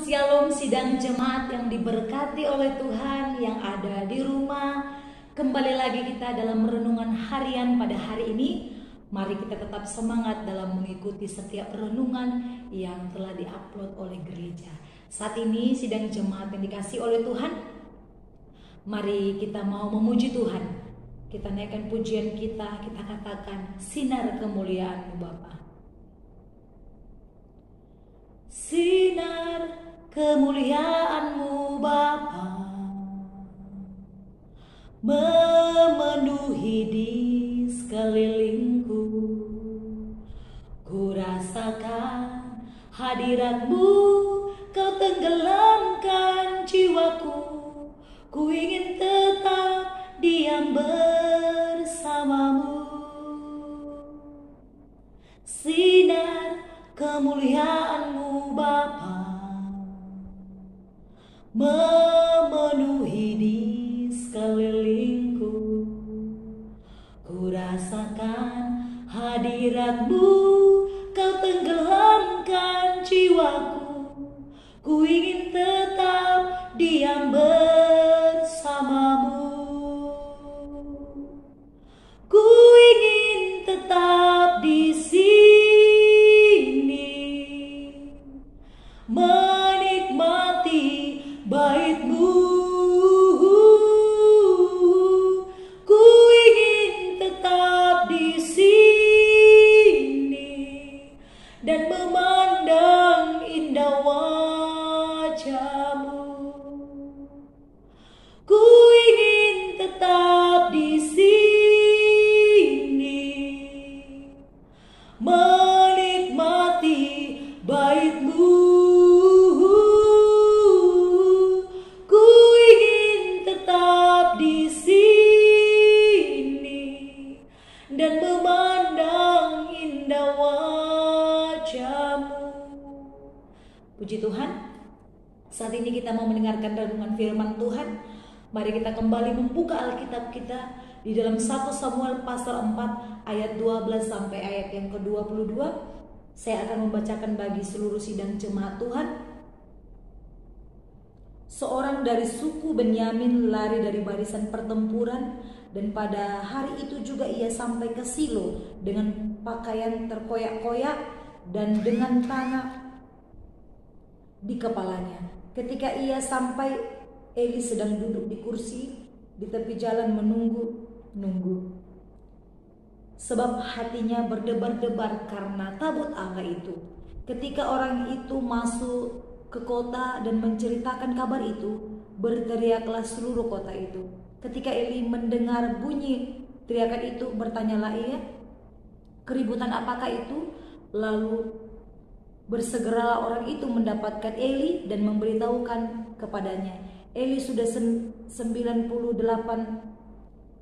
Shalom sidang jemaat yang diberkati oleh Tuhan yang ada di rumah. Kembali lagi kita dalam renungan harian pada hari ini. Mari kita tetap semangat dalam mengikuti setiap renungan yang telah diupload oleh gereja. Saat ini sidang jemaat yang dikasih oleh Tuhan, mari kita mau memuji Tuhan. Kita naikkan pujian kita katakan sinar kemuliaan-Mu Bapa. Sinar kemuliaan-Mu Bapa memenuhi di sekelilingku. Ku rasakan hadirat-Mu, Kau tenggelamkan jiwaku. Ku ingin tetap diam bersama-Mu. Sinar kemuliaan-Mu Bapa memenuhi di sekelilingku. Ku rasakan hadirat-Mu, Kau tenggelamkan jiwaku. Ku ingin tetap diam bersama-Mu. Ku ingin tetap di sini menikmati bait-Mu. Ku ingin tetap di sini dan memandang indah wajah-Mu. Ku ingin tetap di sini menikmati bait-Mu. Ku ingin tetap di sini dan memandang indah wajah-Mu. Puji Tuhan. Saat ini kita mau mendengarkan renungan firman Tuhan. Mari kita kembali membuka Alkitab kita di dalam 1 Samuel pasal 4 ayat 12 sampai ayat yang ke-22. Saya akan membacakan bagi seluruh sidang jemaat Tuhan. Seorang dari suku Benyamin lari dari barisan pertempuran, dan pada hari itu juga ia sampai ke Silo dengan pakaian terkoyak-koyak dan dengan tanah di kepalanya. Ketika ia sampai, Eli sedang duduk di kursi di tepi jalan menunggu. Sebab hatinya berdebar-debar karena tabut Allah itu. Ketika orang itu masuk ke kota dan menceritakan kabar itu, berteriaklah seluruh kota itu. Ketika Eli mendengar bunyi teriakan itu, bertanyalah ia, keributan apakah itu? Lalu bersegeralah orang itu mendapatkan Eli dan memberitahukan kepadanya. Eli sudah 98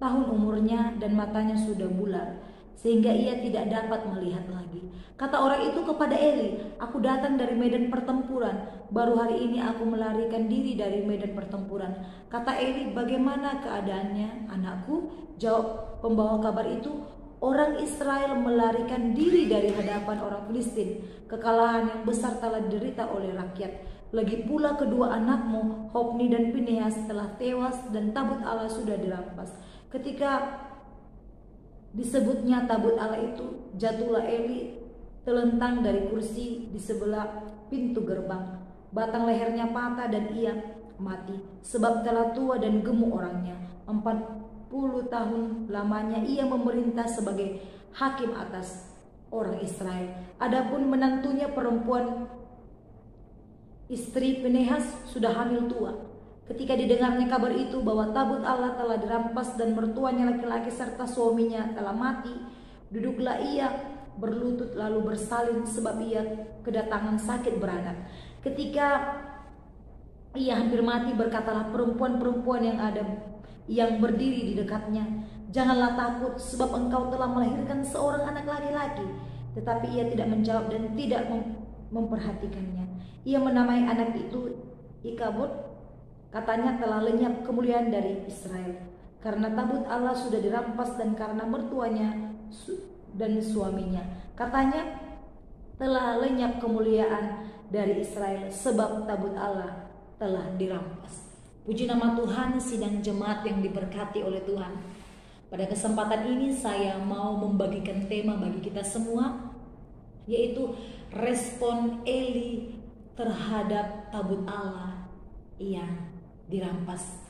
tahun umurnya dan matanya sudah bular, sehingga ia tidak dapat melihat lagi. Kata orang itu kepada Eli, aku datang dari medan pertempuran. Baru hari ini aku melarikan diri dari medan pertempuran. Kata Eli, bagaimana keadaannya anakku? Jawab pembawa kabar itu, orang Israel melarikan diri dari hadapan orang Filistin. Kekalahan yang besar telah diderita oleh rakyat. Lagi pula kedua anakmu, Hofni dan Pinehas, telah tewas dan tabut Allah sudah dirampas. Ketika disebutnya tabut Allah itu, jatuhlah Eli telentang dari kursi di sebelah pintu gerbang. Batang lehernya patah dan ia mati, sebab telah tua dan gemuk orangnya. 40 tahun lamanya ia memerintah sebagai hakim atas orang Israel. Adapun menantunya perempuan, istri Pinehas, sudah hamil tua. Ketika didengarnya kabar itu bahwa tabut Allah telah dirampas dan mertuanya laki-laki serta suaminya telah mati, duduklah ia berlutut lalu bersalin, sebab ia kedatangan sakit beranak. Ketika ia hampir mati, berkatalah perempuan-perempuan yang berdiri di dekatnya, janganlah takut, sebab engkau telah melahirkan seorang anak laki-laki. Tetapi ia tidak menjawab dan tidak memperhatikannya. Ia menamai anak itu Ikabod, katanya telah lenyap kemuliaan dari Israel, karena tabut Allah sudah dirampas dan karena mertuanya dan suaminya. Katanya telah lenyap kemuliaan dari Israel, sebab tabut Allah telah dirampas. Puji nama Tuhan, sidang jemaat yang diberkati oleh Tuhan. Pada kesempatan ini saya mau membagikan tema bagi kita semua, yaitu respon Eli terhadap tabut Allah yang dirampas.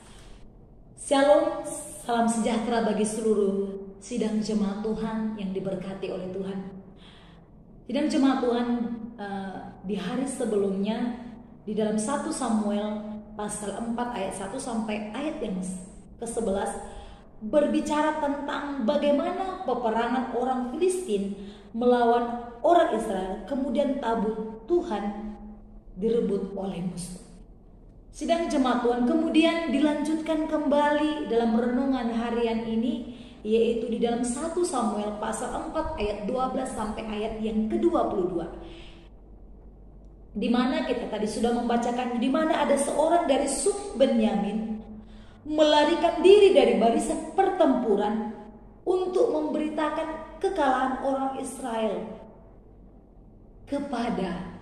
Shalom, salam sejahtera bagi seluruh sidang jemaat Tuhan yang diberkati oleh Tuhan. Sidang jemaat Tuhan, di hari sebelumnya di dalam 1 Samuel pasal 4 ayat 1 sampai ayat yang ke-11 berbicara tentang bagaimana peperangan orang Filistin melawan orang Israel, kemudian tabut Tuhan direbut oleh musuh. Sidang jemaat Tuhan, kemudian dilanjutkan kembali dalam renungan harian ini, yaitu di dalam 1 Samuel pasal 4 ayat 12 sampai ayat yang ke-22. Di mana kita tadi sudah membacakan, di mana ada seorang dari suku Benyamin melarikan diri dari barisan pertempuran untuk memberitakan kekalahan orang Israel kepada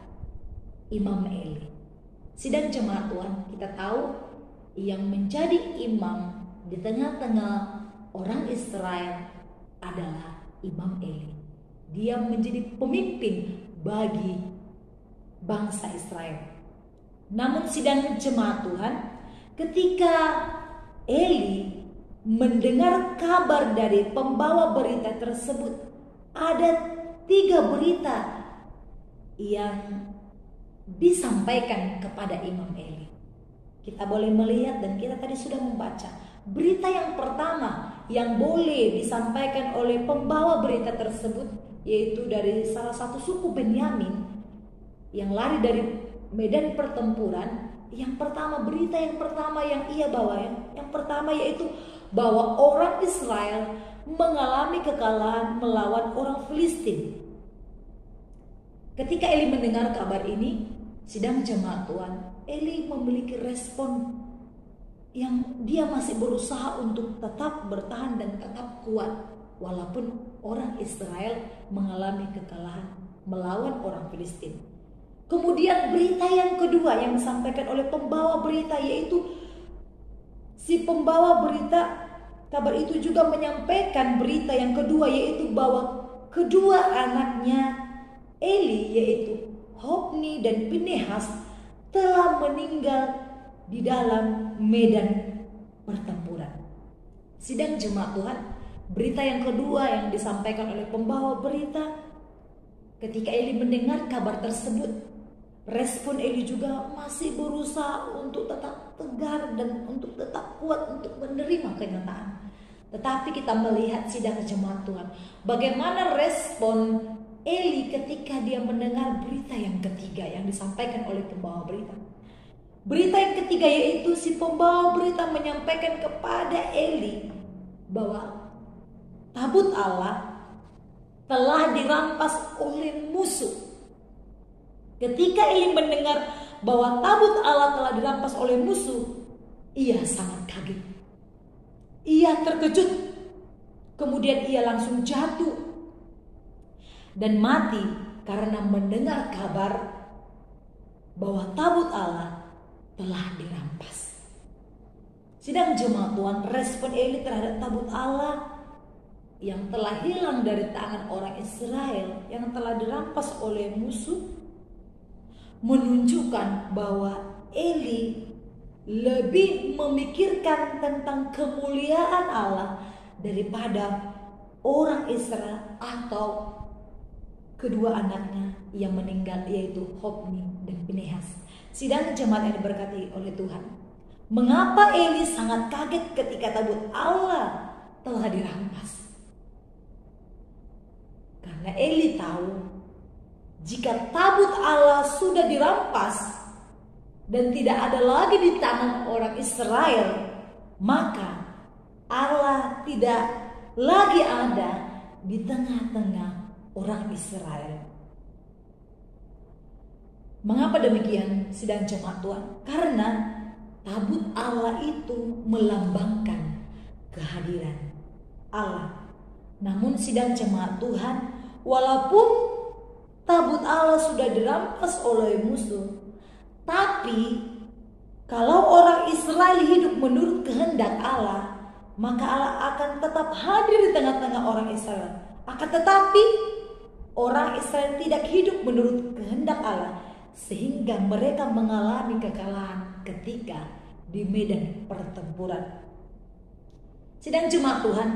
Imam Eli. Sidang jemaat Tuhan, kita tahu yang menjadi imam di tengah-tengah orang Israel adalah Imam Eli. Dia menjadi pemimpin bagi bangsa Israel. Namun sidang jemaat Tuhan, ketika Eli mendengar kabar dari pembawa berita tersebut, ada 3 berita yang disampaikan kepada Imam Eli. Kita boleh melihat dan kita tadi sudah membaca. Berita yang pertama yang boleh disampaikan oleh pembawa berita tersebut, yaitu dari salah satu suku Benyamin yang lari dari medan pertempuran. Yang pertama, berita yang pertama yang ia bawa, yang pertama yaitu bahwa orang Israel mengalami kekalahan melawan orang Filistin. Ketika Eli mendengar kabar ini, sidang jemaat Tuhan, Eli memiliki respon yang dia masih berusaha untuk tetap bertahan dan tetap kuat walaupun orang Israel mengalami kekalahan melawan orang Filistin. Kemudian berita yang kedua yang disampaikan oleh pembawa berita, yaitu si pembawa berita kabar itu juga menyampaikan berita yang kedua, yaitu bahwa kedua anaknya Eli, yaitu Hofni dan Pinehas, telah meninggal di dalam medan pertempuran. Sidang jemaat Tuhan, berita yang kedua yang disampaikan oleh pembawa berita, ketika Eli mendengar kabar tersebut, respon Eli juga masih berusaha untuk tetap tegar dan untuk tetap kuat untuk menerima kenyataan. Tetapi kita melihat sidang jemaat Tuhan, bagaimana respon Eli ketika dia mendengar berita yang ketiga yang disampaikan oleh pembawa berita. Berita yang ketiga yaitu si pembawa berita menyampaikan kepada Eli bahwa tabut Allah telah dirampas oleh musuh. Ketika Eli mendengar bahwa tabut Allah telah dirampas oleh musuh, ia sangat kaget. Ia terkejut. Kemudian ia langsung jatuh dan mati karena mendengar kabar bahwa tabut Allah telah dirampas. Sidang jemaat Tuhan, respon Eli terhadap tabut Allah yang telah hilang dari tangan orang Israel, yang telah dirampas oleh musuh, menunjukkan bahwa Eli lebih memikirkan tentang kemuliaan Allah daripada orang Israel atau kedua anaknya yang meninggal, yaitu Hofni dan Pinehas. Sidang jemaat yang diberkati oleh Tuhan, mengapa Eli sangat kaget ketika tabut Allah telah dirampas? Karena Eli tahu jika tabut Allah sudah dirampas dan tidak ada lagi di tangan orang Israel, maka Allah tidak lagi ada di tengah-tengah orang Israel. Mengapa demikian, sidang jemaat Tuhan? Karena tabut Allah itu melambangkan kehadiran Allah. Namun sidang jemaat Tuhan, walaupun tabut Allah sudah dirampas oleh musuh. Tapi kalau orang Israel hidup menurut kehendak Allah, maka Allah akan tetap hadir di tengah-tengah orang Israel. Akan tetapi orang Israel tidak hidup menurut kehendak Allah, sehingga mereka mengalami kekalahan ketika di medan pertempuran. Sidang jemaat Tuhan,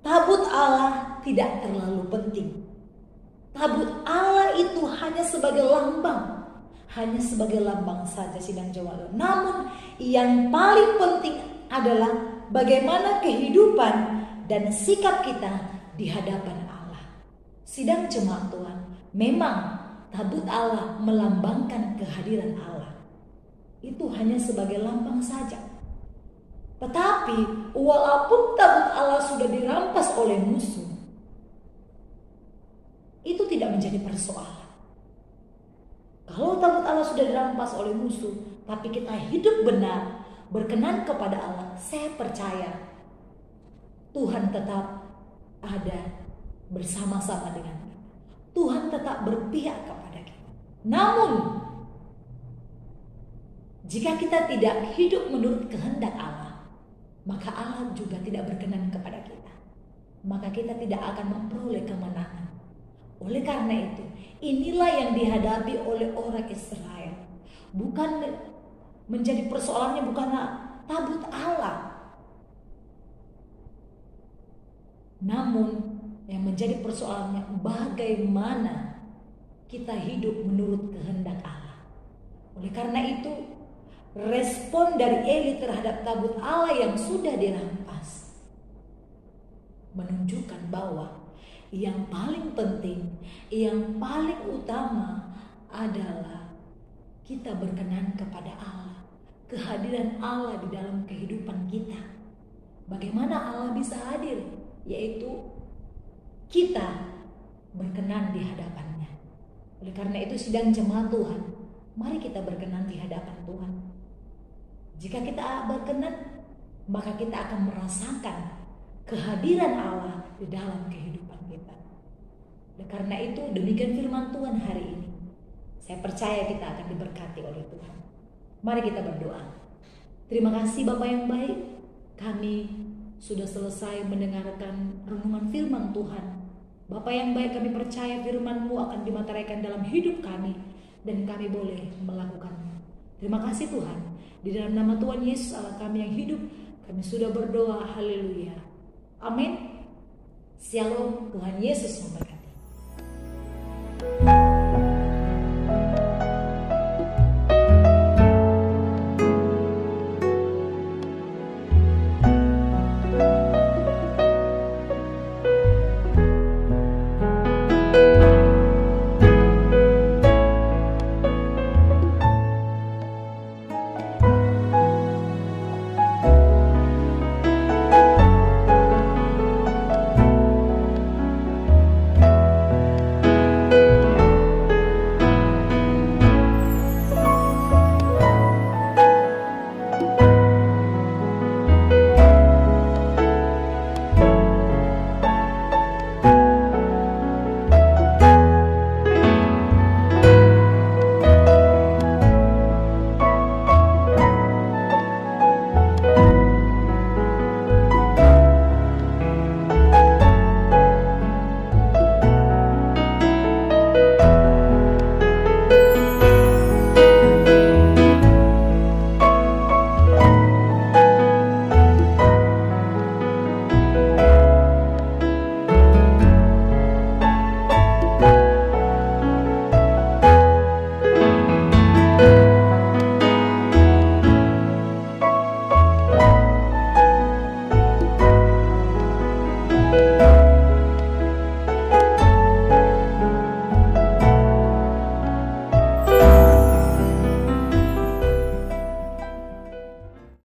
tabut Allah tidak terlalu penting. Tabut Allah itu hanya sebagai lambang, saja sidang jemaat. Namun yang paling penting adalah bagaimana kehidupan dan sikap kita di hadapan Allah. Sidang jemaat Tuhan, memang tabut Allah melambangkan kehadiran Allah. Itu hanya sebagai lambang saja. Tetapi walaupun tabut Allah sudah dirampas oleh musuh, itu tidak menjadi persoalan. Kalau tabut Allah sudah dirampas oleh musuh, tapi kita hidup benar, berkenan kepada Allah, saya percaya Tuhan tetap ada bersama-sama dengan kita. Tuhan tetap berpihak kepada kita. Namun, jika kita tidak hidup menurut kehendak Allah, maka Allah juga tidak berkenan kepada kita. Maka kita tidak akan memperoleh kemenangan. Oleh karena itu, inilah yang dihadapi oleh orang Israel. Bukan menjadi persoalannya bukanlah tabut Allah. Namun yang menjadi persoalannya bagaimana kita hidup menurut kehendak Allah. Oleh karena itu, respon dari Eli terhadap tabut Allah yang sudah dirampas menunjukkan bahwa yang paling penting, yang paling utama adalah kita berkenan kepada Allah, kehadiran Allah di dalam kehidupan kita. Bagaimana Allah bisa hadir? Yaitu kita berkenan di hadapannya. Oleh karena itu, sidang jemaat Tuhan, mari kita berkenan di hadapan Tuhan. Jika kita berkenan, maka kita akan merasakan kehadiran Allah di dalam kehidupan kita. Oleh karena itu, demikian firman Tuhan hari ini. Saya percaya kita akan diberkati oleh Tuhan. Mari kita berdoa. Terima kasih Bapa yang baik, kami sudah selesai mendengarkan renungan firman Tuhan. Bapa yang baik, kami percaya firman-Mu akan dimateraikan dalam hidup kami dan kami boleh melakukannya. Terima kasih Tuhan. Di dalam nama Tuhan Yesus Allah kami yang hidup, kami sudah berdoa. Haleluya. Amin. Shalom. Tuhan Yesus memberkati.